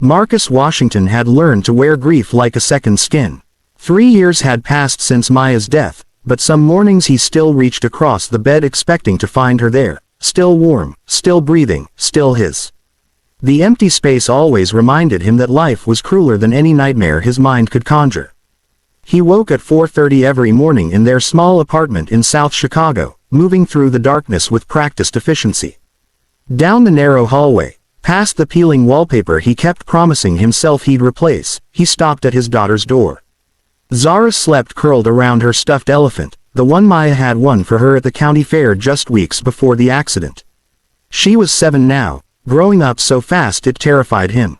Marcus Washington had learned to wear grief like a second skin. 3 years had passed since Maya's death, but some mornings he still reached across the bed expecting to find her there, still warm, still breathing, still his. The empty space always reminded him that life was crueler than any nightmare his mind could conjure. He woke at 4:30 every morning in their small apartment in South Chicago, moving through the darkness with practiced efficiency. Down the narrow hallway, past the peeling wallpaper he kept promising himself he'd replace, he stopped at his daughter's door. Zara slept curled around her stuffed elephant, the one Maya had won for her at the county fair just weeks before the accident. She was 7 now, growing up so fast it terrified him.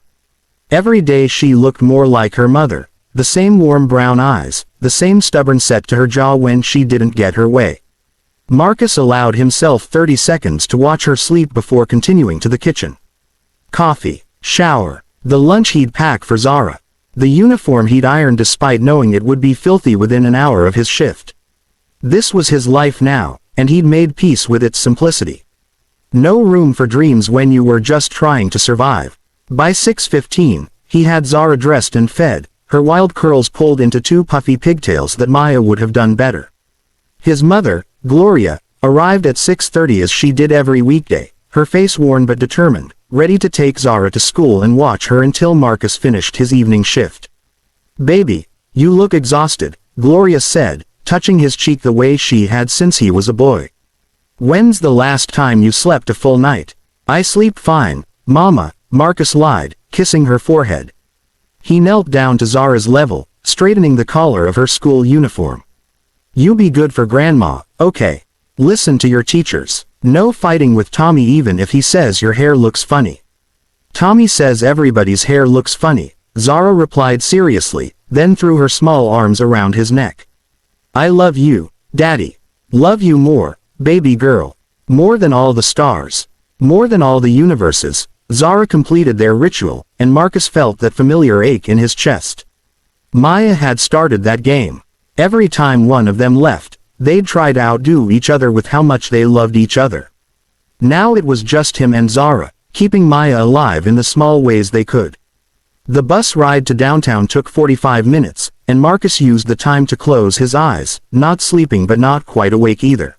Every day she looked more like her mother, the same warm brown eyes, the same stubborn set to her jaw when she didn't get her way. Marcus allowed himself 30 seconds to watch her sleep before continuing to the kitchen. Coffee, shower, the lunch he'd pack for Zara, the uniform he'd ironed despite knowing it would be filthy within an hour of his shift. This was his life now, and he'd made peace with its simplicity. No room for dreams when you were just trying to survive. By 6:15, he had Zara dressed and fed, her wild curls pulled into 2 puffy pigtails that Maya would have done better. His mother, Gloria, arrived at 6:30 as she did every weekday, her face worn but determined, ready to take Zara to school and watch her until Marcus finished his evening shift. "Baby, you look exhausted," Gloria said, touching his cheek the way she had since he was a boy. "When's the last time you slept a full night?" "I sleep fine, Mama," Marcus lied, kissing her forehead. He knelt down to Zara's level, straightening the collar of her school uniform. "You be good for Grandma, okay? Listen to your teachers. No fighting with Tommy even if he says your hair looks funny." "Tommy says everybody's hair looks funny," Zara replied seriously, then threw her small arms around his neck. "I love you, Daddy. Love you more, baby girl. More than all the stars. More than all the universes." Zara completed their ritual, and Marcus felt that familiar ache in his chest. Maya had started that game. Every time one of them left, they'd try to outdo each other with how much they loved each other. Now it was just him and Zara, keeping Maya alive in the small ways they could. The bus ride to downtown took 45 minutes, and Marcus used the time to close his eyes, not sleeping but not quite awake either.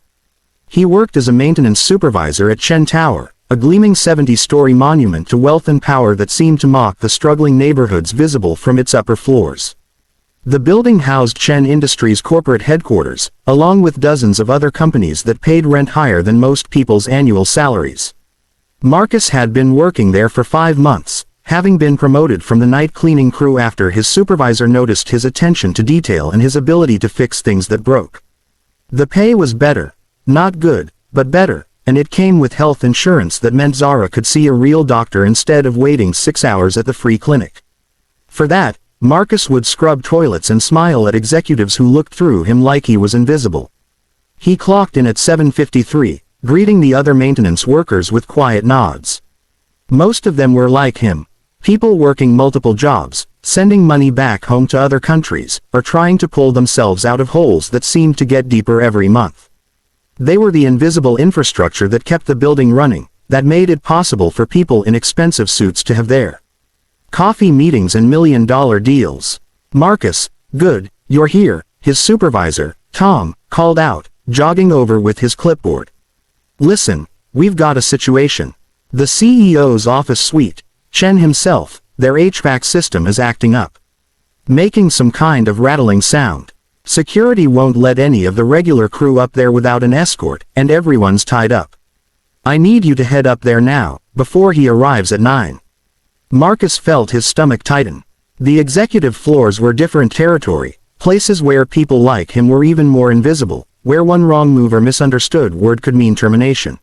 He worked as a maintenance supervisor at Chen Tower, a gleaming 70-story monument to wealth and power that seemed to mock the struggling neighborhoods visible from its upper floors. The building housed Chen Industries' corporate headquarters, along with dozens of other companies that paid rent higher than most people's annual salaries. Marcus had been working there for 5 months, having been promoted from the night cleaning crew after his supervisor noticed his attention to detail and his ability to fix things that broke. The pay was better. Not good, but better, and it came with health insurance that meant Zara could see a real doctor instead of waiting 6 hours at the free clinic. For that, Marcus would scrub toilets and smile at executives who looked through him like he was invisible. He clocked in at 7:53, greeting the other maintenance workers with quiet nods. Most of them were like him, people working multiple jobs, sending money back home to other countries, or trying to pull themselves out of holes that seemed to get deeper every month. They were the invisible infrastructure that kept the building running, that made it possible for people in expensive suits to have their coffee meetings and million-dollar deals. "Marcus, good, you're here," his supervisor, Tom, called out, jogging over with his clipboard. "Listen, we've got a situation. The CEO's office suite, Chen himself, their HVAC system is acting up. Making some kind of rattling sound. Security won't let any of the regular crew up there without an escort, and everyone's tied up. I need you to head up there now, before he arrives at 9. Marcus felt his stomach tighten. The executive floors were different territory, places where people like him were even more invisible, where one wrong move or misunderstood word could mean termination.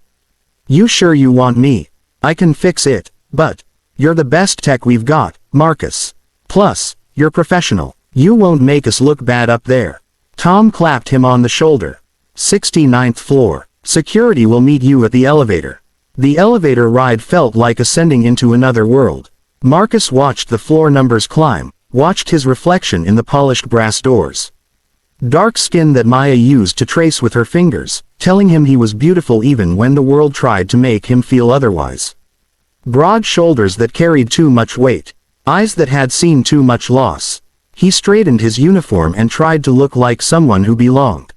"You sure you want me? I can fix it, but you're the best tech we've got, Marcus. Plus, you're professional. You won't make us look bad up there." Tom clapped him on the shoulder. 69th floor. Security will meet you at the elevator." The elevator ride felt like ascending into another world. Marcus watched the floor numbers climb, watched his reflection in the polished brass doors. Dark skin that Maya used to trace with her fingers, telling him he was beautiful even when the world tried to make him feel otherwise. Broad shoulders that carried too much weight. Eyes that had seen too much loss. He straightened his uniform and tried to look like someone who belonged.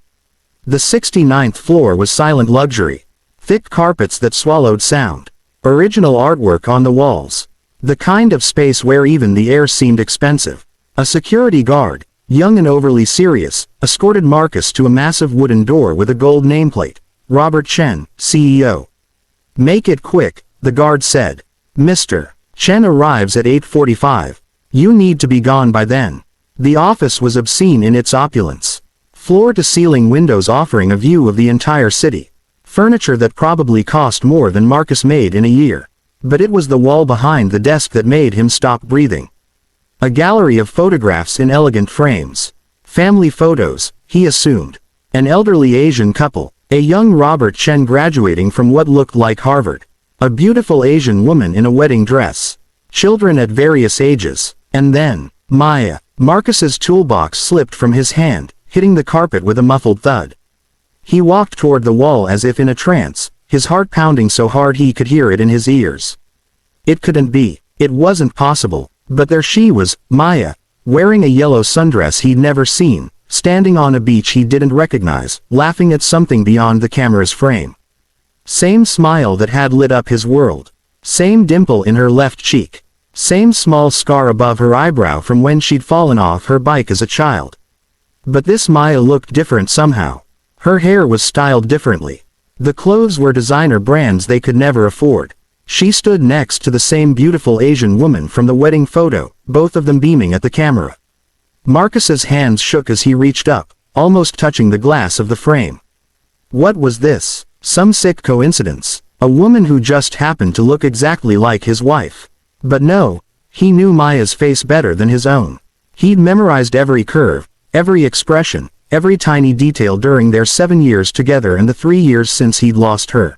The 69th floor was silent luxury. Thick carpets that swallowed sound. Original artwork on the walls. The kind of space where even the air seemed expensive. A security guard, young and overly serious, escorted Marcus to a massive wooden door with a gold nameplate. Robert Chen, CEO. "Make it quick," the guard said. "Mr. Chen arrives at 8:45. You need to be gone by then." The office was obscene in its opulence. Floor-to-ceiling windows offering a view of the entire city. Furniture that probably cost more than Marcus made in a year. But it was the wall behind the desk that made him stop breathing. A gallery of photographs in elegant frames. Family photos, he assumed. An elderly Asian couple, a young Robert Chen graduating from what looked like Harvard. A beautiful Asian woman in a wedding dress. Children at various ages. And then, Maya. Marcus's toolbox slipped from his hand, hitting the carpet with a muffled thud. He walked toward the wall as if in a trance, his heart pounding so hard he could hear it in his ears. It couldn't be. It wasn't possible. But there she was, Maya, wearing a yellow sundress he'd never seen, standing on a beach he didn't recognize, laughing at something beyond the camera's frame. Same smile that had lit up his world. Same dimple in her left cheek. Same small scar above her eyebrow from when she'd fallen off her bike as a child. But this Maya looked different somehow. Her hair was styled differently. The clothes were designer brands they could never afford. She stood next to the same beautiful Asian woman from the wedding photo, both of them beaming at the camera. Marcus's hands shook as he reached up, almost touching the glass of the frame. What was this? Some sick coincidence. A woman who just happened to look exactly like his wife. But no, he knew Maya's face better than his own. He'd memorized every curve, every expression, every tiny detail during their 7 years together and the 3 years since he'd lost her.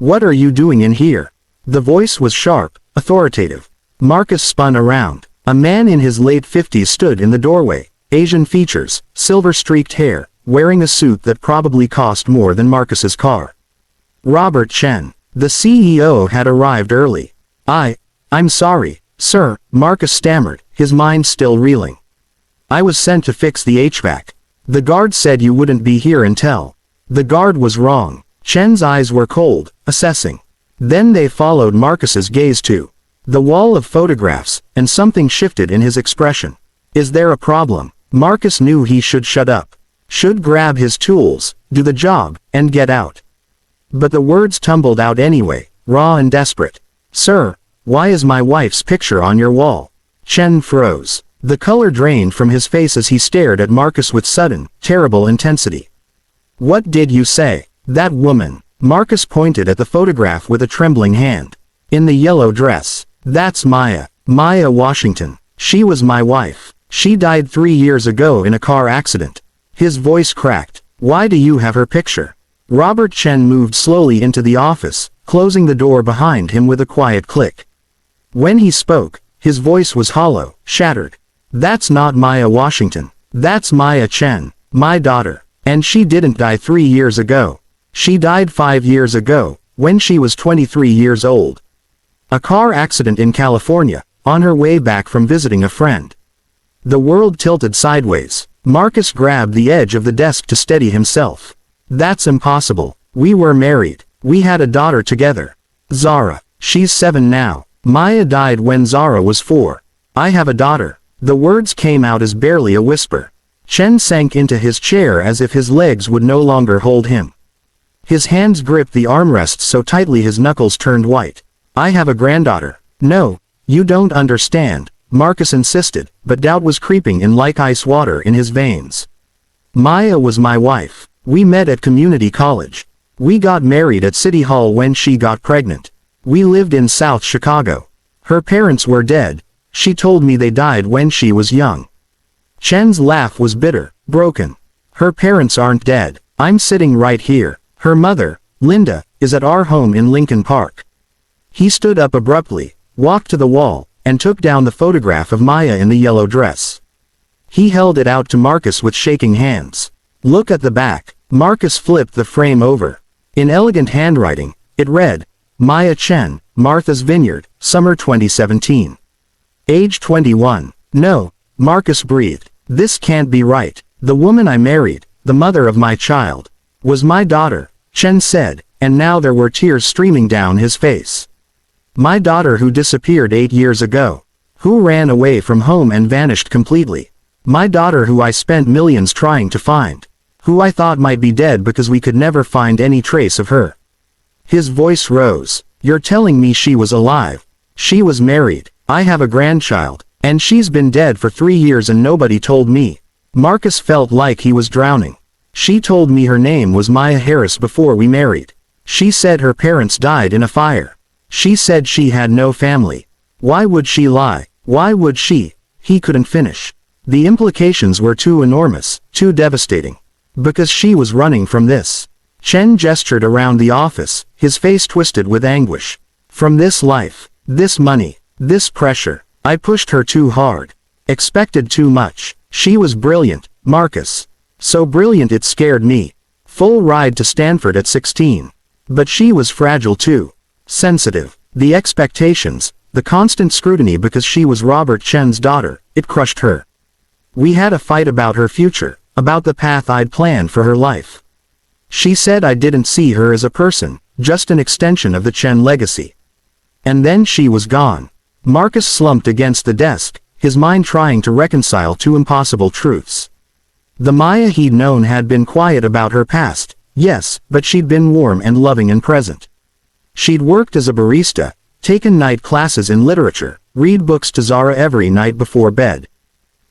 "What are you doing in here?" The voice was sharp, authoritative. Marcus spun around. A man in his late 50s stood in the doorway, Asian features, silver-streaked hair, wearing a suit that probably cost more than Marcus's car. Robert Chen, the CEO, had arrived early. I'm sorry, sir," Marcus stammered, his mind still reeling. "I was sent to fix the HVAC. The guard said you wouldn't be here until." The guard was wrong. Chen's eyes were cold, assessing. Then they followed Marcus's gaze to the wall of photographs, and something shifted in his expression. "Is there a problem?" Marcus knew he should shut up. Should grab his tools, do the job, and get out. But the words tumbled out anyway, raw and desperate. "Sir, why is my wife's picture on your wall?" Chen froze. The color drained from his face as he stared at Marcus with sudden, terrible intensity. "What did you say?" "That woman." Marcus pointed at the photograph with a trembling hand. "In the yellow dress. That's Maya. Maya Washington. She was my wife. She died 3 years ago in a car accident." His voice cracked. "Why do you have her picture?" Robert Chen moved slowly into the office, closing the door behind him with a quiet click. When he spoke, his voice was hollow, shattered. "That's not Maya Washington. That's Maya Chen, my daughter. And she didn't die 3 years ago. She died 5 years ago, when she was 23 years old. A car accident in California, on her way back from visiting a friend." The world tilted sideways. Marcus grabbed the edge of the desk to steady himself. "That's impossible. We were married. We had a daughter together. Zara. She's 7 now. Maya died when Zara was 4. I have a daughter." The words came out as barely a whisper. Chen sank into his chair as if his legs would no longer hold him. His hands gripped the armrests so tightly his knuckles turned white. "I have a granddaughter." "No, you don't understand," Marcus insisted, but doubt was creeping in like ice water in his veins. "Maya was my wife. We met at community college. We got married at City Hall when she got pregnant. We lived in South Chicago. Her parents were dead. She told me they died when she was young." Chen's laugh was bitter, broken. "Her parents aren't dead. I'm sitting right here. Her mother, Linda, is at our home in Lincoln Park." He stood up abruptly, walked to the wall, and took down the photograph of Maya in the yellow dress. He held it out to Marcus with shaking hands. "Look at the back." Marcus flipped the frame over. In elegant handwriting, it read, "Maya Chen, Martha's Vineyard, Summer 2017. Age 21. No, Marcus breathed. This can't be right. The woman I married, the mother of my child, was my daughter, Chen said, and now there were tears streaming down his face. My daughter who disappeared 8 years ago. Who ran away from home and vanished completely. My daughter who I spent millions trying to find. Who I thought might be dead because we could never find any trace of her. His voice rose. You're telling me she was alive? She was married. I have a grandchild. And she's been dead for 3 years and nobody told me. Marcus felt like he was drowning. She told me her name was Maya Harris before we married. She said her parents died in a fire. She said she had no family. Why would she lie? Why would she? He couldn't finish. The implications were too enormous, too devastating. Because she was running from this. Chen gestured around the office, his face twisted with anguish. From this life, this money, this pressure. I pushed her too hard. Expected too much. She was brilliant, Marcus. So brilliant it scared me. Full ride to Stanford at 16. But she was fragile too. Sensitive. The expectations, the constant scrutiny because she was Robert Chen's daughter, it crushed her. We had a fight about her future, about the path I'd planned for her life. She said I didn't see her as a person, just an extension of the Chen legacy. And then she was gone. Marcus slumped against the desk, his mind trying to reconcile two impossible truths. The Maya he'd known had been quiet about her past, yes, but she'd been warm and loving and present. She'd worked as a barista, taken night classes in literature, read books to Zara every night before bed.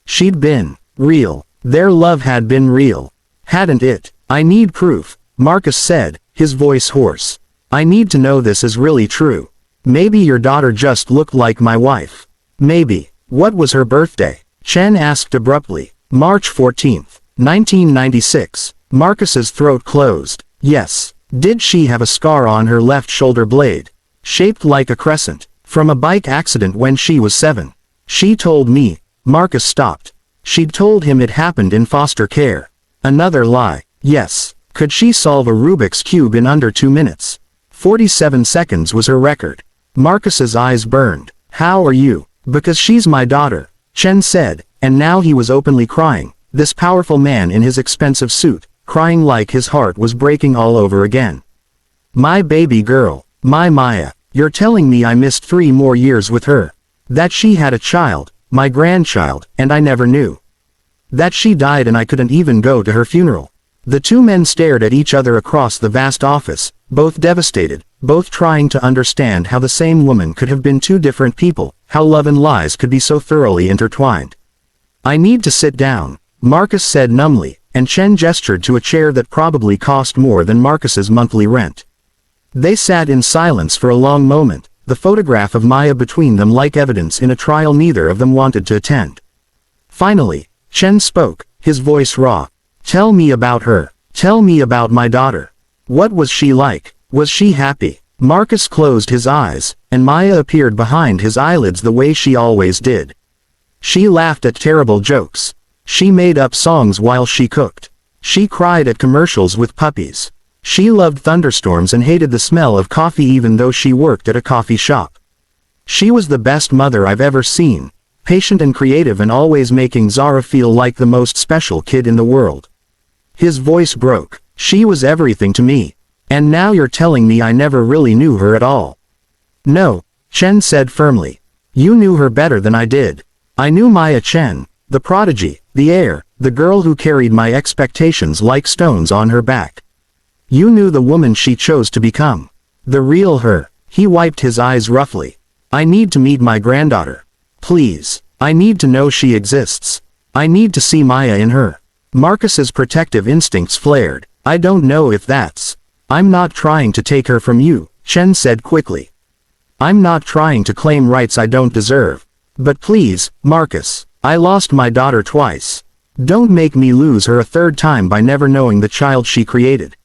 She'd been real. Their love had been real. Hadn't it? I need proof, Marcus said, his voice hoarse. I need to know this is really true. Maybe your daughter just looked like my wife. Maybe. What was her birthday? Chen asked abruptly. March 14, 1996. Marcus's throat closed. Yes. Did she have a scar on her left shoulder blade? Shaped like a crescent. From a bike accident when she was 7. She told me. Marcus stopped. She'd told him it happened in foster care. Another lie. Yes. Could she solve a Rubik's Cube in under 2 minutes? 47 seconds was her record. Marcus's eyes burned. How are you? Because she's my daughter, Chen said, and now he was openly crying, this powerful man in his expensive suit, crying like his heart was breaking all over again. My baby girl, my Maya, you're telling me I missed 3 more years with her. That she had a child, my grandchild, and I never knew. That she died and I couldn't even go to her funeral. The two men stared at each other across the vast office, both devastated, both trying to understand how the same woman could have been 2 different people, how love and lies could be so thoroughly intertwined. I need to sit down, Marcus said numbly, and Chen gestured to a chair that probably cost more than Marcus's monthly rent. They sat in silence for a long moment, the photograph of Maya between them like evidence in a trial neither of them wanted to attend. Finally, Chen spoke, his voice raw. Tell me about her. Tell me about my daughter. What was she like? Was she happy? Marcus closed his eyes, and Maya appeared behind his eyelids the way she always did. She laughed at terrible jokes. She made up songs while she cooked. She cried at commercials with puppies. She loved thunderstorms and hated the smell of coffee even though she worked at a coffee shop. She was the best mother I've ever seen, patient and creative and always making Zara feel like the most special kid in the world. His voice broke. She was everything to me. And now you're telling me I never really knew her at all. No, Chen said firmly. You knew her better than I did. I knew Maya Chen, the prodigy, the heir, the girl who carried my expectations like stones on her back. You knew the woman she chose to become. The real her. He wiped his eyes roughly. I need to meet my granddaughter. Please. I need to know she exists. I need to see Maya in her. Marcus's protective instincts flared. I don't know if that's. I'm not trying to take her from you, Chen said quickly. I'm not trying to claim rights I don't deserve. But please, Marcus, I lost my daughter twice. Don't make me lose her a 3rd time by never knowing the child she created.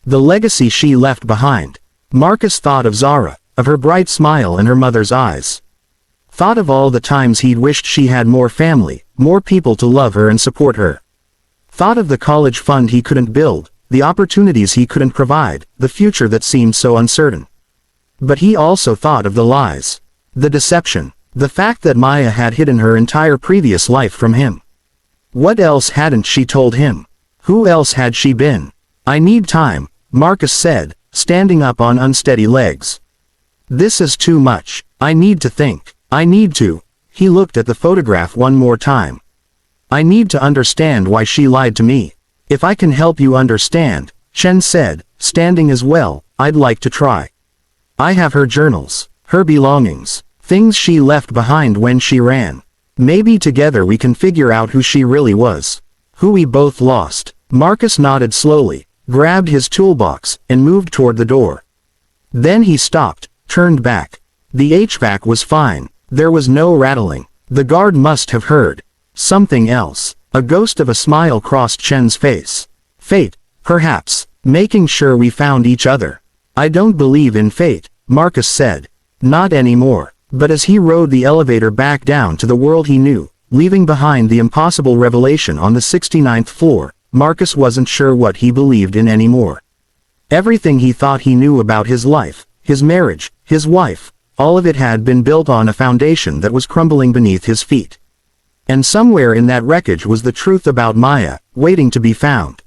The legacy she left behind. Marcus thought of Zara, of her bright smile and her mother's eyes. Thought of all the times he'd wished she had more family, more people to love her and support her. Thought of the college fund he couldn't build, the opportunities he couldn't provide, the future that seemed so uncertain. But he also thought of the lies. The deception. The fact that Maya had hidden her entire previous life from him. What else hadn't she told him? Who else had she been? I need time, Marcus said, standing up on unsteady legs. This is too much. I need to think. I need to. He looked at the photograph one more time. I need to understand why she lied to me. If I can help you understand, Chen said, standing as well, I'd like to try. I have her journals, her belongings, things she left behind when she ran. Maybe together we can figure out who she really was. Who we both lost. Marcus nodded slowly, grabbed his toolbox, and moved toward the door. Then he stopped, turned back. The HVAC was fine. There was no rattling. The guard must have heard. Something else. A ghost of a smile crossed Chen's face. Fate, perhaps, making sure we found each other. I don't believe in fate, Marcus said. Not anymore. But as he rode the elevator back down to the world he knew, leaving behind the impossible revelation on the 69th floor, Marcus wasn't sure what he believed in anymore. Everything he thought he knew about his life, his marriage, his wife, all of it had been built on a foundation that was crumbling beneath his feet. And somewhere in that wreckage was the truth about Maya, waiting to be found.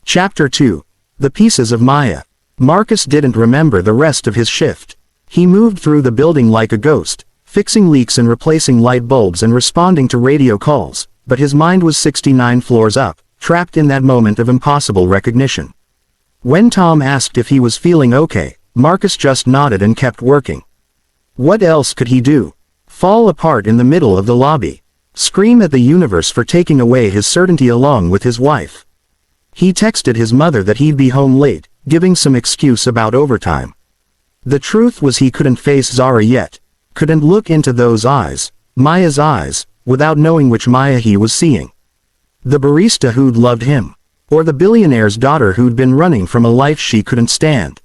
Chapter 2. The Pieces of Maya. Marcus didn't remember the rest of his shift. He moved through the building like a ghost, fixing leaks and replacing light bulbs and responding to radio calls, but his mind was 69 floors up, trapped in that moment of impossible recognition. When Tom asked if he was feeling okay, Marcus just nodded and kept working. What else could he do? Fall apart in the middle of the lobby? Scream at the universe for taking away his certainty along with his wife? He texted his mother that he'd be home late, giving some excuse about overtime. The truth was he couldn't face Zara yet, couldn't look into those eyes, Maya's eyes, without knowing which Maya he was seeing. The barista who'd loved him, or the billionaire's daughter who'd been running from a life she couldn't stand.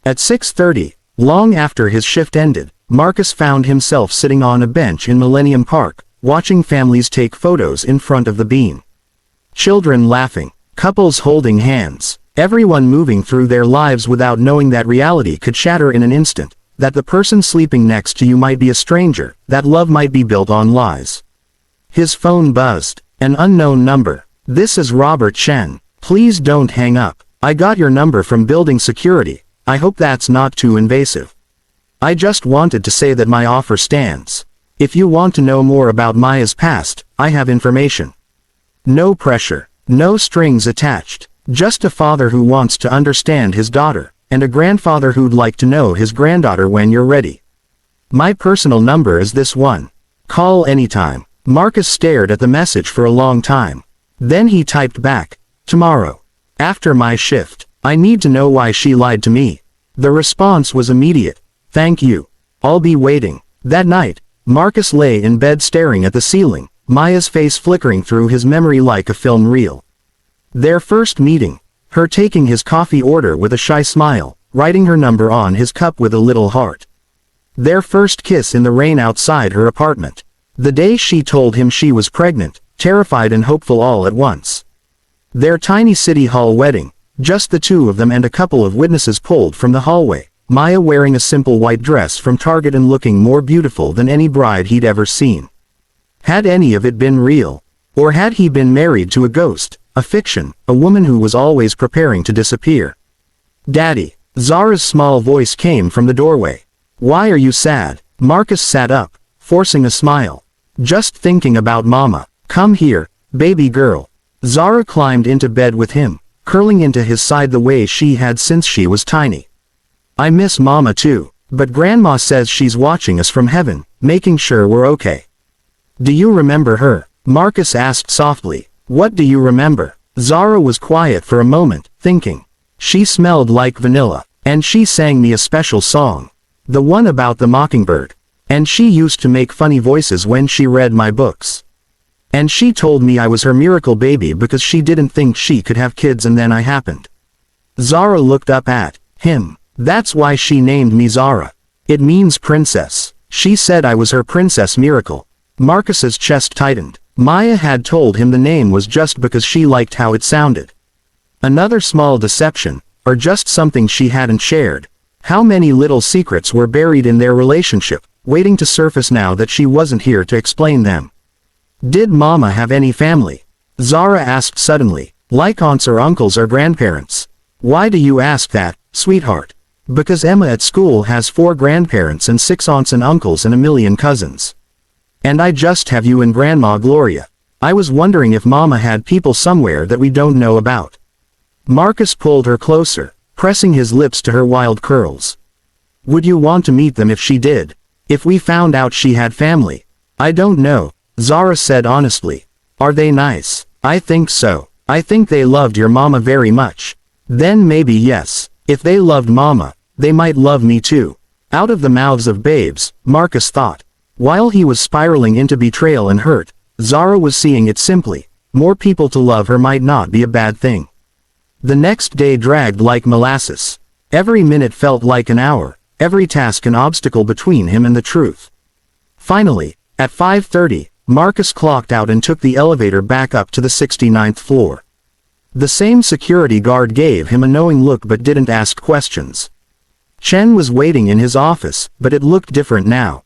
At 6:30, long after his shift ended, Marcus found himself sitting on a bench in Millennium Park, watching families take photos in front of the beam. Children laughing, couples holding hands, everyone moving through their lives without knowing that reality could shatter in an instant, that the person sleeping next to you might be a stranger, that love might be built on lies. His phone buzzed. An unknown number. This is Robert Chen. Please don't hang up. I got your number from building security. I hope that's not too invasive. I just wanted to say that my offer stands. If you want to know more about Maya's past, I have information. No pressure. No strings attached. Just a father who wants to understand his daughter, and a grandfather who'd like to know his granddaughter when you're ready. My personal number is this one. Call anytime. Marcus stared at the message for a long time. Then he typed back, tomorrow. After my shift. I need to know why she lied to me. The response was immediate. Thank you. I'll be waiting. That night, Marcus lay in bed staring at the ceiling, Maya's face flickering through his memory like a film reel. Their first meeting. Her taking his coffee order with a shy smile, writing her number on his cup with a little heart. Their first kiss in the rain outside her apartment. The day she told him she was pregnant, terrified and hopeful all at once. Their tiny city hall wedding, just the two of them and a couple of witnesses pulled from the hallway, Maya wearing a simple white dress from Target and looking more beautiful than any bride he'd ever seen. Had any of it been real? Or had he been married to a ghost, a fiction, a woman who was always preparing to disappear? Daddy, Zara's small voice came from the doorway. Why are you sad? Marcus sat up, forcing a smile. Just thinking about Mama. Come here, baby girl. Zara climbed into bed with him, curling into his side the way she had since she was tiny. I miss Mama too, but Grandma says she's watching us from heaven, making sure we're okay. Do you remember her? Marcus asked softly. What do you remember? Zara was quiet for a moment, thinking. She smelled like vanilla, and she sang me a special song. The one about the mockingbird. And she used to make funny voices when she read my books. And she told me I was her miracle baby because she didn't think she could have kids and then I happened. Zara looked up at him. That's why she named me Zara. It means princess. She said I was her princess miracle. Marcus's chest tightened. Maya had told him the name was just because she liked how it sounded. Another small deception, or just something she hadn't shared. How many little secrets were buried in their relationship, waiting to surface now that she wasn't here to explain them? Did Mama have any family? Zara asked suddenly, like aunts or uncles or grandparents. Why do you ask that, sweetheart? Because Emma at school has 4 grandparents and 6 aunts and uncles and a million cousins. And I just have you and Grandma Gloria. I was wondering if Mama had people somewhere that we don't know about. Marcus pulled her closer, pressing his lips to her wild curls. Would you want to meet them if she did? If we found out she had family? I don't know, Zara said honestly. Are they nice? I think so. I think they loved your mama very much. Then maybe yes. If they loved Mama, they might love me too. Out of the mouths of babes, Marcus thought. While he was spiraling into betrayal and hurt, Zara was seeing it simply. More people to love her might not be a bad thing. The next day dragged like molasses. Every minute felt like an hour, every task an obstacle between him and the truth. Finally, at 5:30, Marcus clocked out and took the elevator back up to the 69th floor. The same security guard gave him a knowing look but didn't ask questions. Chen was waiting in his office, but it looked different now.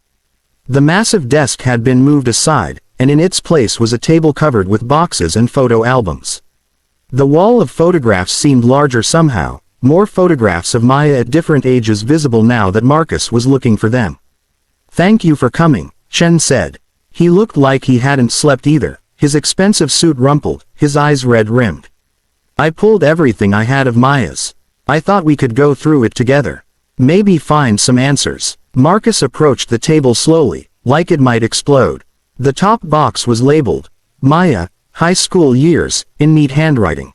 The massive desk had been moved aside, and in its place was a table covered with boxes and photo albums. The wall of photographs seemed larger somehow, more photographs of Maya at different ages visible now that Marcus was looking for them. Thank you for coming, Chen said. He looked like he hadn't slept either, his expensive suit rumpled, his eyes red-rimmed. I pulled everything I had of Maya's. I thought we could go through it together. Maybe find some answers. Marcus approached the table slowly, like it might explode. The top box was labeled, Maya, high school years, in neat handwriting.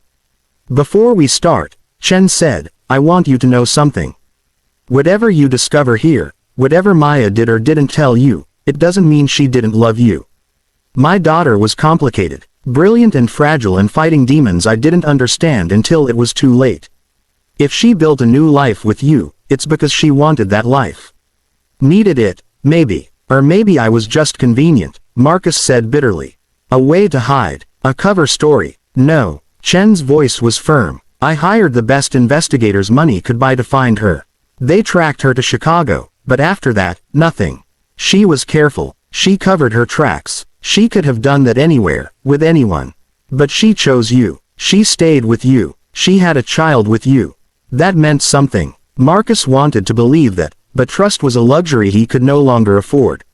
Before we start, Chen said, I want you to know something. Whatever you discover here, whatever Maya did or didn't tell you, it doesn't mean she didn't love you. My daughter was complicated, brilliant and fragile and fighting demons I didn't understand until it was too late. If she built a new life with you, it's because she wanted that life. Needed it, maybe. Or maybe I was just convenient, Marcus said bitterly. A way to hide. A cover story. No. Chen's voice was firm. I hired the best investigators money could buy to find her. They tracked her to Chicago, but after that, nothing. She was careful. She covered her tracks. She could have done that anywhere, with anyone. But she chose you. She stayed with you. She had a child with you. That meant something. Marcus wanted to believe that, but trust was a luxury he could no longer afford.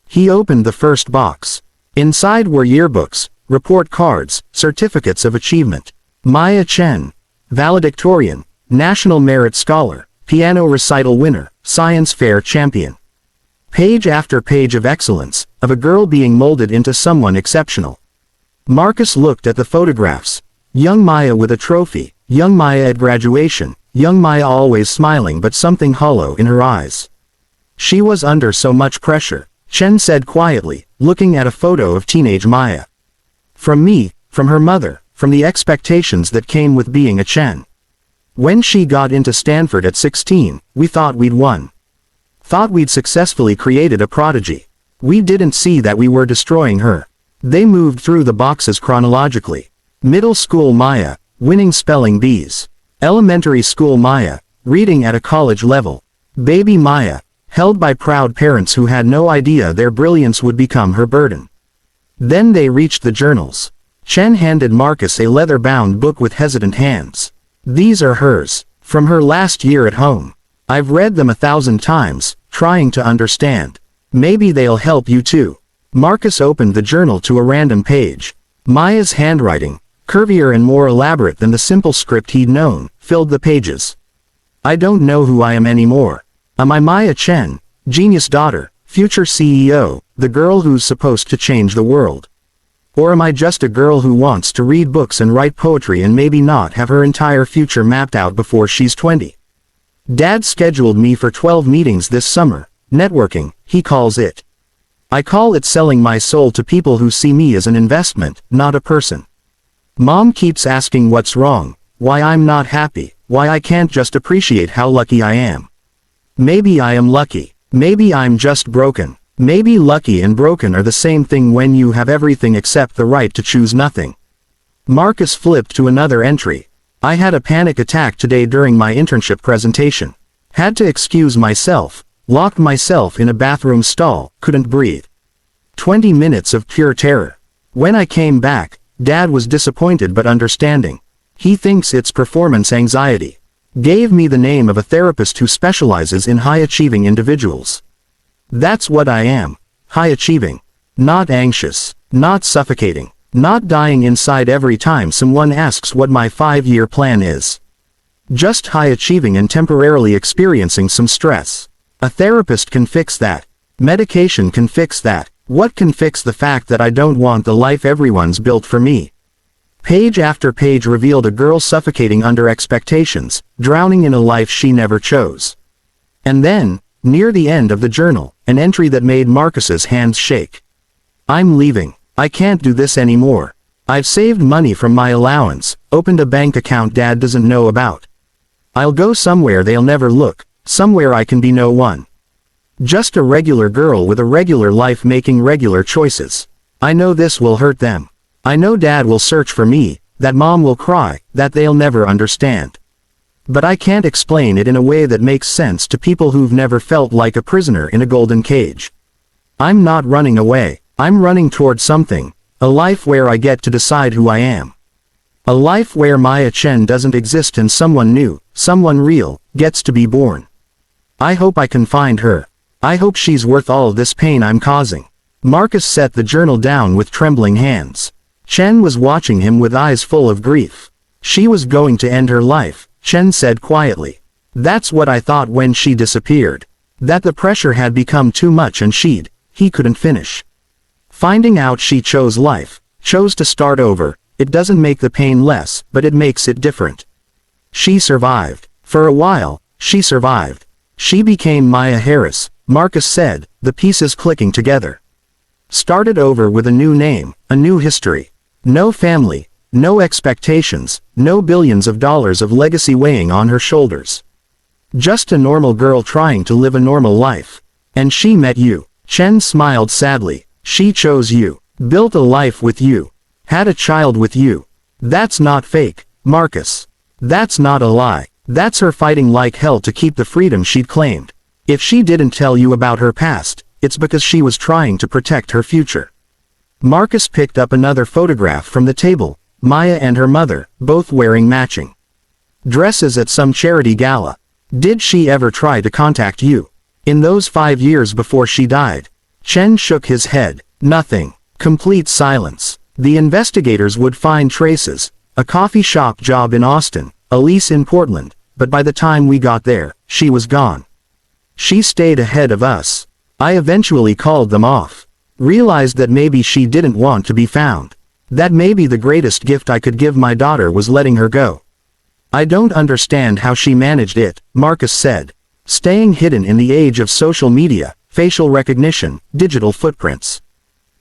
He opened the first box. Inside were yearbooks, report cards, certificates of achievement. Maya Chen, valedictorian, National Merit Scholar, piano recital winner, science fair champion. Page after page of excellence, of a girl being molded into someone exceptional. Marcus looked at the photographs. Young Maya with a trophy, young Maya at graduation, young Maya always smiling but something hollow in her eyes. She was under so much pressure, Chen said quietly, looking at a photo of teenage Maya. From me, from her mother, from the expectations that came with being a Chen. When she got into Stanford at 16, we thought we'd won. Thought we'd successfully created a prodigy. We didn't see that we were destroying her. They moved through the boxes chronologically. Middle school Maya, winning spelling bees. Elementary school Maya, reading at a college level. Baby Maya, held by proud parents who had no idea their brilliance would become her burden. Then they reached the journals. Chen handed Marcus a leather-bound book with hesitant hands. These are hers, from her last year at home. I've read them 1,000 times, trying to understand. Maybe they'll help you too. Marcus opened the journal to a random page. Maya's handwriting, curvier and more elaborate than the simple script he'd known, filled the pages. I don't know who I am anymore. Am I Maya Chen, genius daughter, future CEO, the girl who's supposed to change the world? Or am I just a girl who wants to read books and write poetry and maybe not have her entire future mapped out before she's 20? Dad scheduled me for 12 meetings this summer. Networking, he calls it. I call it selling my soul to people who see me as an investment, not a person. Mom keeps asking what's wrong, why I'm not happy, why I can't just appreciate how lucky I am. Maybe I am lucky. Maybe I'm just broken. Maybe lucky and broken are the same thing when you have everything except the right to choose nothing. Marcus flipped to another entry. I had a panic attack today during my internship presentation. Had to excuse myself, locked myself in a bathroom stall, couldn't breathe. 20 minutes of pure terror. When I came back, Dad was disappointed but understanding. He thinks it's performance anxiety. Gave me the name of a therapist who specializes in high-achieving individuals. That's what I am. High-achieving. Not anxious. Not suffocating. Not dying inside every time someone asks what my 5-year plan is. Just high-achieving and temporarily experiencing some stress. A therapist can fix that. Medication can fix that. What can fix the fact that I don't want the life everyone's built for me? Page after page revealed a girl suffocating under expectations, drowning in a life she never chose. And then, near the end of the journal, an entry that made Marcus's hands shake. I'm leaving. I can't do this anymore. I've saved money from my allowance, opened a bank account Dad doesn't know about. I'll go somewhere they'll never look, somewhere I can be no one. Just a regular girl with a regular life making regular choices. I know this will hurt them. I know Dad will search for me, that Mom will cry, that they'll never understand. But I can't explain it in a way that makes sense to people who've never felt like a prisoner in a golden cage. I'm not running away. I'm running toward something, a life where I get to decide who I am. A life where Maya Chen doesn't exist and someone new, someone real, gets to be born. I hope I can find her. I hope she's worth all this pain I'm causing. Marcus set the journal down with trembling hands. Chen was watching him with eyes full of grief. She was going to end her life, Chen said quietly. That's what I thought when she disappeared. That the pressure had become too much and he couldn't finish. Finding out she chose life, chose to start over, it doesn't make the pain less, but it makes it different. She survived. For a while, she survived. She became Maya Harris, Marcus said, the pieces clicking together. Started over with a new name, a new history. No family, no expectations, no billions of dollars of legacy weighing on her shoulders. Just a normal girl trying to live a normal life. And she met you. Chen smiled sadly. She chose you. Built a life with you. Had a child with you. That's not fake, Marcus. That's not a lie. That's her fighting like hell to keep the freedom she'd claimed. If she didn't tell you about her past, it's because she was trying to protect her future. Marcus picked up another photograph from the table, Maya and her mother, both wearing matching dresses at some charity gala. Did she ever try to contact you? In those 5 years before she died? Chen shook his head. Nothing. Complete silence. The investigators would find traces, a coffee shop job in Austin, a lease in Portland, but by the time we got there, she was gone. She stayed ahead of us. I eventually called them off. Realized that maybe she didn't want to be found. That maybe the greatest gift I could give my daughter was letting her go. I don't understand how she managed it, Marcus said. Staying hidden in the age of social media, facial recognition, digital footprints.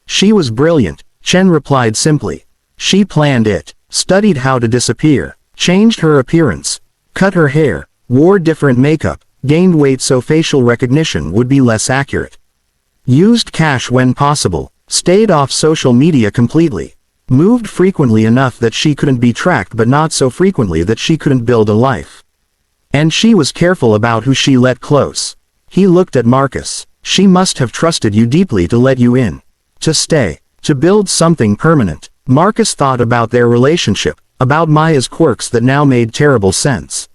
She was brilliant, Chen replied simply. She planned it, studied how to disappear, changed her appearance, cut her hair, wore different makeup, gained weight so facial recognition would be less accurate. Used cash when possible, stayed off social media completely. Moved frequently enough that she couldn't be tracked but not so frequently that she couldn't build a life. And she was careful about who she let close. He looked at Marcus. She must have trusted you deeply to let you in. To stay. To build something permanent. Marcus thought about their relationship, about Maya's quirks that now made terrible sense.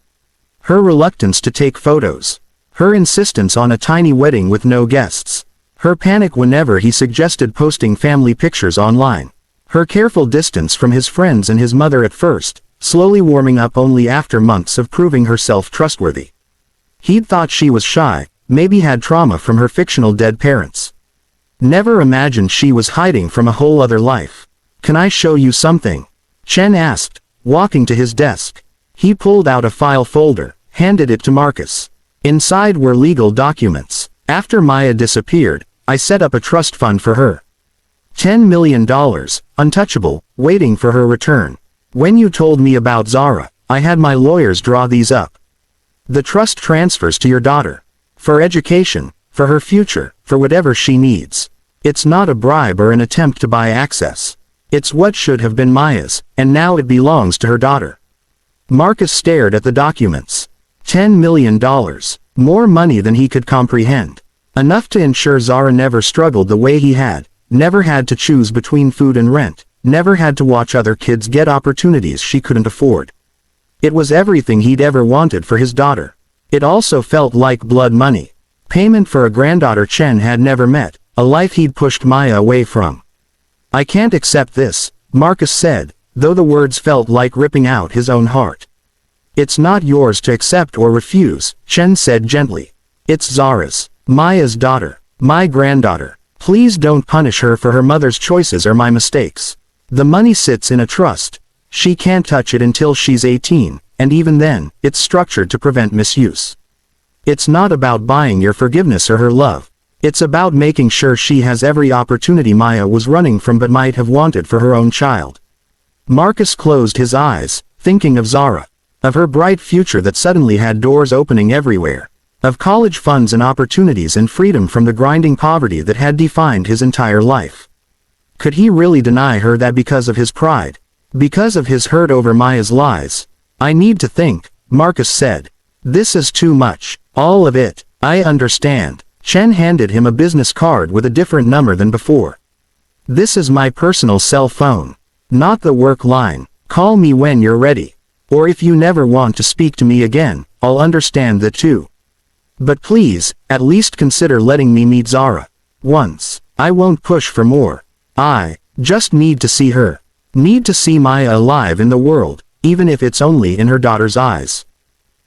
Her reluctance to take photos. Her insistence on a tiny wedding with no guests. Her panic whenever he suggested posting family pictures online. Her careful distance from his friends and his mother at first, slowly warming up only after months of proving herself trustworthy. He'd thought she was shy, maybe had trauma from her fictional dead parents. Never imagined she was hiding from a whole other life. Can I show you something? Chen asked, walking to his desk. He pulled out a file folder, handed it to Marcus. Inside were legal documents. After Maya disappeared, I set up a trust fund for her. $10 million, untouchable, waiting for her return. When you told me about Zara, I had my lawyers draw these up. The trust transfers to your daughter. For education, for her future, for whatever she needs. It's not a bribe or an attempt to buy access. It's what should have been Maya's, and now it belongs to her daughter. Marcus stared at the documents. $10 million. More money than he could comprehend. Enough to ensure Zara never struggled the way he had, never had to choose between food and rent, never had to watch other kids get opportunities she couldn't afford. It was everything he'd ever wanted for his daughter. It also felt like blood money. Payment for a granddaughter Chen had never met, a life he'd pushed Maya away from. "I can't accept this," Marcus said, though the words felt like ripping out his own heart. "It's not yours to accept or refuse," Chen said gently. "It's Zara's. Maya's daughter. My granddaughter. Please don't punish her for her mother's choices or my mistakes. The money sits in a trust. She can't touch it until she's 18, and even then, it's structured to prevent misuse. It's not about buying your forgiveness or her love. It's about making sure she has every opportunity Maya was running from but might have wanted for her own child." Marcus closed his eyes, thinking of Zara. Of her bright future that suddenly had doors opening everywhere. Of college funds and opportunities and freedom from the grinding poverty that had defined his entire life. Could he really deny her that because of his pride? Because of his hurt over Maya's lies? "I need to think," Marcus said. "This is too much. All of it. I understand." Chen handed him a business card with a different number than before. "This is my personal cell phone. Not the work line. Call me when you're ready. Or if you never want to speak to me again, I'll understand that too. But please, at least consider letting me meet Zara. Once. I won't push for more. I just need to see her. Need to see Maya alive in the world, even if it's only in her daughter's eyes."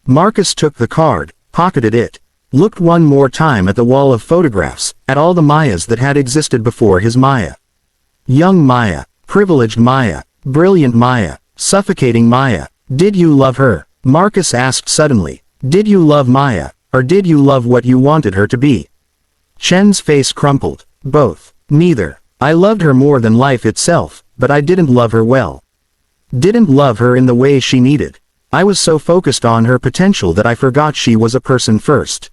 Marcus took the card, pocketed it, looked one more time at the wall of photographs, at all the Mayas that had existed before his Maya. Young Maya, privileged Maya, brilliant Maya, suffocating Maya. Did you love her? Marcus asked suddenly. Did you love Maya, or did you love what you wanted her to be? Chen's face crumpled. Both. Neither. I loved her more than life itself, but I didn't love her well. Didn't love her in the way she needed. I was so focused on her potential that I forgot she was a person first.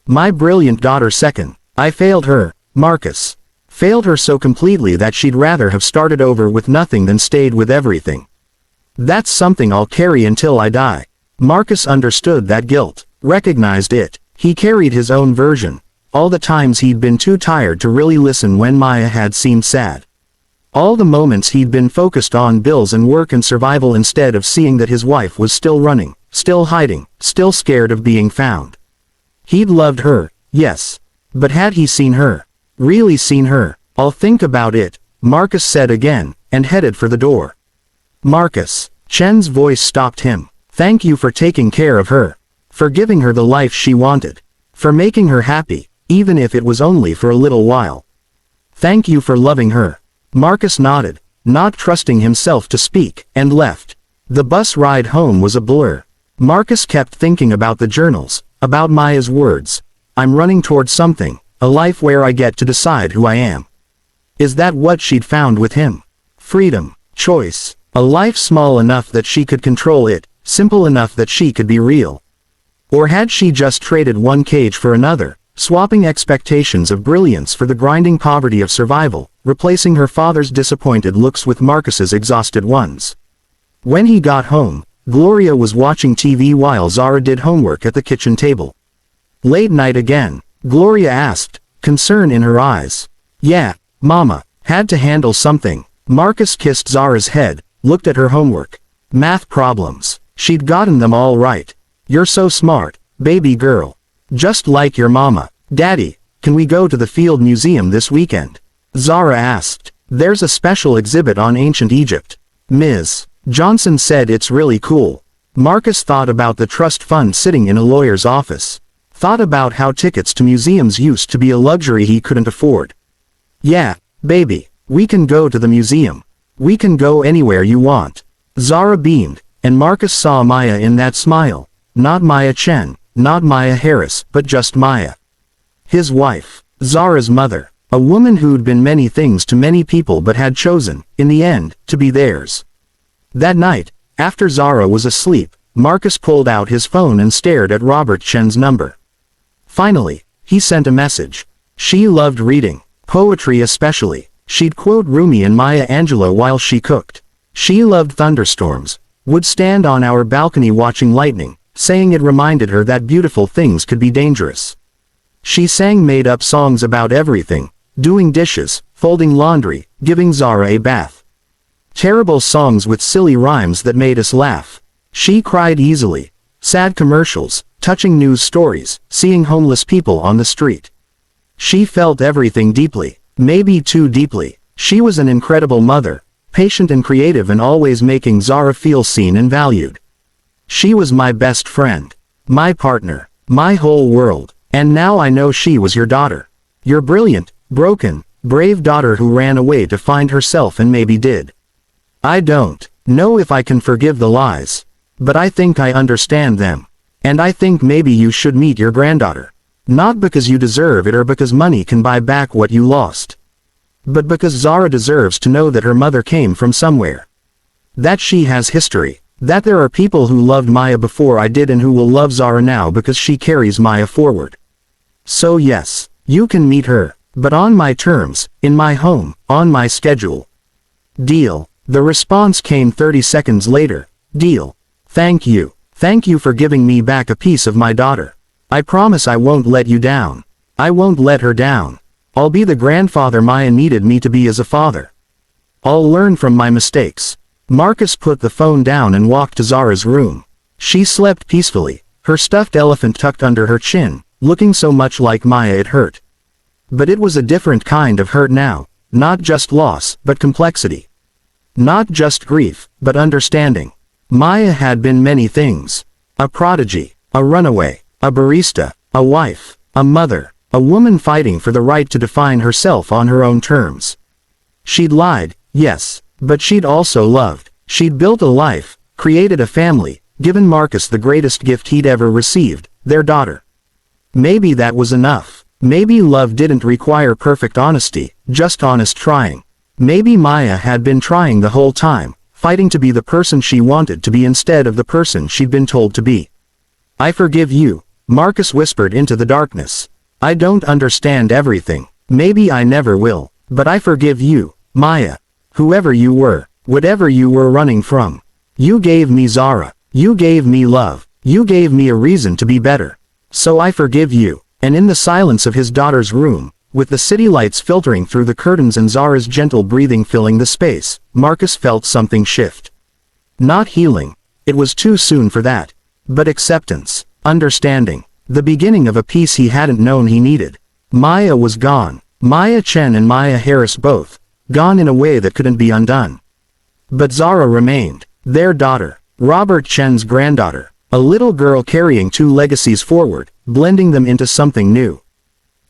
My brilliant daughter second. I failed her, Marcus. Failed her so completely that she'd rather have started over with nothing than stayed with everything. That's something I'll carry until I die. Marcus understood that guilt, recognized it. He carried his own version. All the times he'd been too tired to really listen when Maya had seemed sad. All the moments he'd been focused on bills and work and survival instead of seeing that his wife was still running, still hiding, still scared of being found. He'd loved her, yes. But had he seen her? Really seen her? I'll think about it, Marcus said again, and headed for the door. Marcus. Chen's voice stopped him. Thank you for taking care of her. For giving her the life she wanted. For making her happy, even if it was only for a little while. Thank you for loving her. Marcus nodded, not trusting himself to speak, and left. The bus ride home was a blur. Marcus kept thinking about the journals, about Maya's words. I'm running towards something, a life where I get to decide who I am. Is that what she'd found with him? Freedom, choice, a life small enough that she could control it, simple enough that she could be real. Or had she just traded one cage for another, swapping expectations of brilliance for the grinding poverty of survival, replacing her father's disappointed looks with Marcus's exhausted ones? When he got home, Gloria was watching TV while Zara did homework at the kitchen table. Late night again? Gloria asked, concern in her eyes. Yeah, Mama, had to handle something. Marcus kissed Zara's head, looked at her homework. Math problems. She'd gotten them all right. You're so smart, baby girl. Just like your mama. Daddy, can we go to the Field Museum this weekend? Zara asked. There's a special exhibit on ancient Egypt. Ms. Johnson said it's really cool. Marcus thought about the trust fund sitting in a lawyer's office. Thought about how tickets to museums used to be a luxury he couldn't afford. Yeah, baby, we can go to the museum. We can go anywhere you want. Zara beamed, and Marcus saw Maya in that smile. Not Maya Chen, not Maya Harris, but just Maya. His wife. Zara's mother. A woman who'd been many things to many people but had chosen, in the end, to be theirs. That night, after Zara was asleep, Marcus pulled out his phone and stared at Robert Chen's number. Finally, he sent a message. She loved reading, poetry especially. She'd quote Rumi and Maya Angelou while she cooked. She loved thunderstorms, would stand on our balcony watching lightning, Saying it reminded her that beautiful things could be dangerous. She sang made-up songs about everything, doing dishes, folding laundry, giving Zara a bath. Terrible songs with silly rhymes that made us laugh. She cried easily. Sad commercials, touching news stories, seeing homeless people on the street. She felt everything deeply, maybe too deeply. She was an incredible mother, patient and creative and always making Zara feel seen and valued. She was my best friend, my partner, my whole world, and now I know she was your daughter. Your brilliant, broken, brave daughter who ran away to find herself and maybe did. I don't know if I can forgive the lies, but I think I understand them. And I think maybe you should meet your granddaughter. Not because you deserve it or because money can buy back what you lost. But because Zara deserves to know that her mother came from somewhere. That she has history. That there are people who loved Maya before I did and who will love Zara now because she carries Maya forward. So yes, you can meet her, but on my terms, in my home, on my schedule. Deal. The response came 30 seconds later. Deal. Thank you. Thank you for giving me back a piece of my daughter. I promise I won't let you down. I won't let her down. I'll be the grandfather Maya needed me to be as a father. I'll learn from my mistakes. Marcus put the phone down and walked to Zara's room. She slept peacefully, her stuffed elephant tucked under her chin, looking so much like Maya it hurt. But it was a different kind of hurt now, not just loss, but complexity. Not just grief, but understanding. Maya had been many things. A prodigy, a runaway, a barista, a wife, a mother, a woman fighting for the right to define herself on her own terms. She'd lied, yes, but she'd also loved. She'd built a life, created a family, given Marcus the greatest gift he'd ever received, their daughter. Maybe that was enough. Maybe love didn't require perfect honesty, just honest trying. Maybe Maya had been trying the whole time, fighting to be the person she wanted to be instead of the person she'd been told to be. I forgive you, Marcus whispered into the darkness. I don't understand everything. Maybe I never will. But I forgive you, Maya. Whoever you were, whatever you were running from. You gave me Zara. You gave me love. You gave me a reason to be better. So I forgive you. And in the silence of his daughter's room, with the city lights filtering through the curtains and Zara's gentle breathing filling the space, Marcus felt something shift. Not healing. It was too soon for that. But acceptance. Understanding. The beginning of a peace he hadn't known he needed. Maya was gone. Maya Chen and Maya Harris both. Gone in a way that couldn't be undone. But Zara remained. Their daughter. Robert Chen's granddaughter. A little girl carrying two legacies forward, blending them into something new.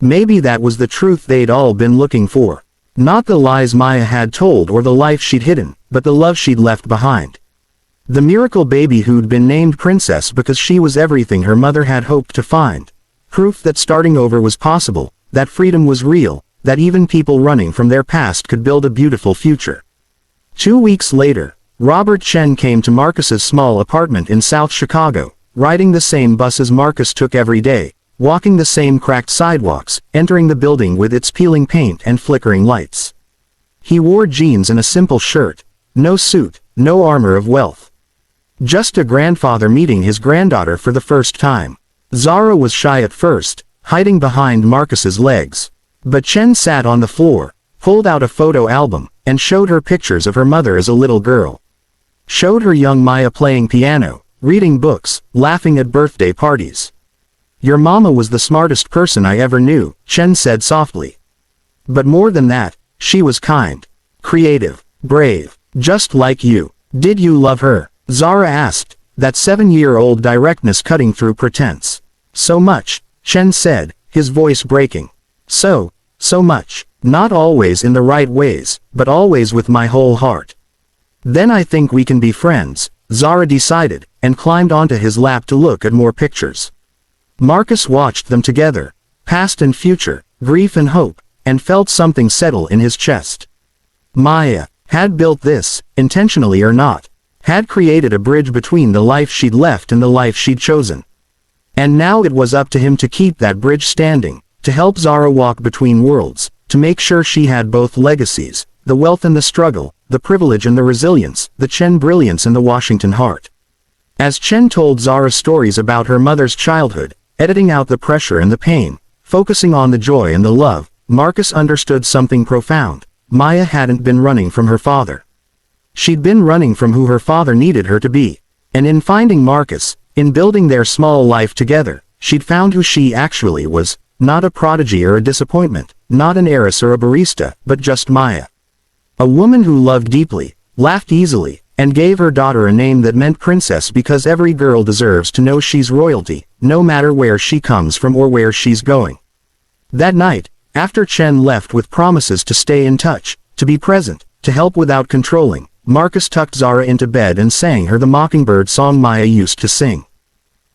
Maybe that was the truth they'd all been looking for. Not the lies Maya had told or the life she'd hidden, but the love she'd left behind. The miracle baby who'd been named Princess because she was everything her mother had hoped to find. Proof that starting over was possible, that freedom was real, that even people running from their past could build a beautiful future. 2 weeks later, Robert Chen came to Marcus's small apartment in South Chicago, riding the same bus as Marcus took every day, walking the same cracked sidewalks, entering the building with its peeling paint and flickering lights. He wore jeans and a simple shirt. No suit, no armor of wealth. Just a grandfather meeting his granddaughter for the first time. Zara was shy at first, hiding behind Marcus's legs. But Chen sat on the floor, pulled out a photo album, and showed her pictures of her mother as a little girl. Showed her young Maya playing piano, reading books, laughing at birthday parties. Your mama was the smartest person I ever knew, Chen said softly. But more than that, she was kind, creative, brave, just like you. Did you love her? Zara asked, that 7-year-old directness cutting through pretense. So much, Chen said, his voice breaking. So much. Not always in the right ways, but always with my whole heart. Then I think we can be friends, Zara decided, and climbed onto his lap to look at more pictures. Marcus watched them together, past and future, grief and hope, and felt something settle in his chest. Maya had built this, intentionally or not, had created a bridge between the life she'd left and the life she'd chosen. And now it was up to him to keep that bridge standing, to help Zara walk between worlds, to make sure she had both legacies, the wealth and the struggle, the privilege and the resilience, the Chen brilliance and the Washington heart. As Chen told Zara stories about her mother's childhood, editing out the pressure and the pain, focusing on the joy and the love, Marcus understood something profound. Maya hadn't been running from her father. She'd been running from who her father needed her to be. And in finding Marcus, in building their small life together, she'd found who she actually was, not a prodigy or a disappointment, not an heiress or a barista, but just Maya. A woman who loved deeply, laughed easily, and gave her daughter a name that meant princess, because every girl deserves to know she's royalty, no matter where she comes from or where she's going. That night, after Chen left with promises to stay in touch, to be present, to help without controlling, Marcus tucked Zara into bed and sang her the mockingbird song Maya used to sing.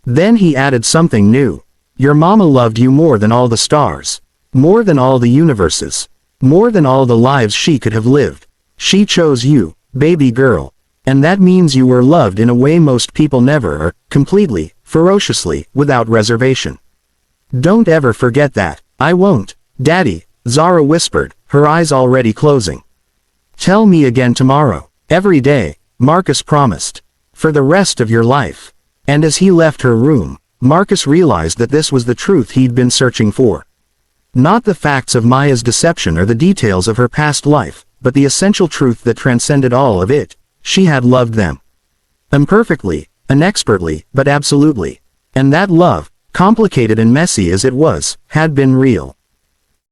Then he added something new. Your mama loved you more than all the stars. More than all the universes. More than all the lives she could have lived. She chose you, baby girl. And that means you were loved in a way most people never are, completely, ferociously, without reservation. Don't ever forget that. I won't, Daddy, Zara whispered, her eyes already closing. Tell me again tomorrow. Every day, Marcus promised. For the rest of your life. And as he left her room, Marcus realized that this was the truth he'd been searching for. Not the facts of Maya's deception or the details of her past life, but the essential truth that transcended all of it. She had loved them. Imperfectly, inexpertly, but absolutely. And that love, complicated and messy as it was, had been real.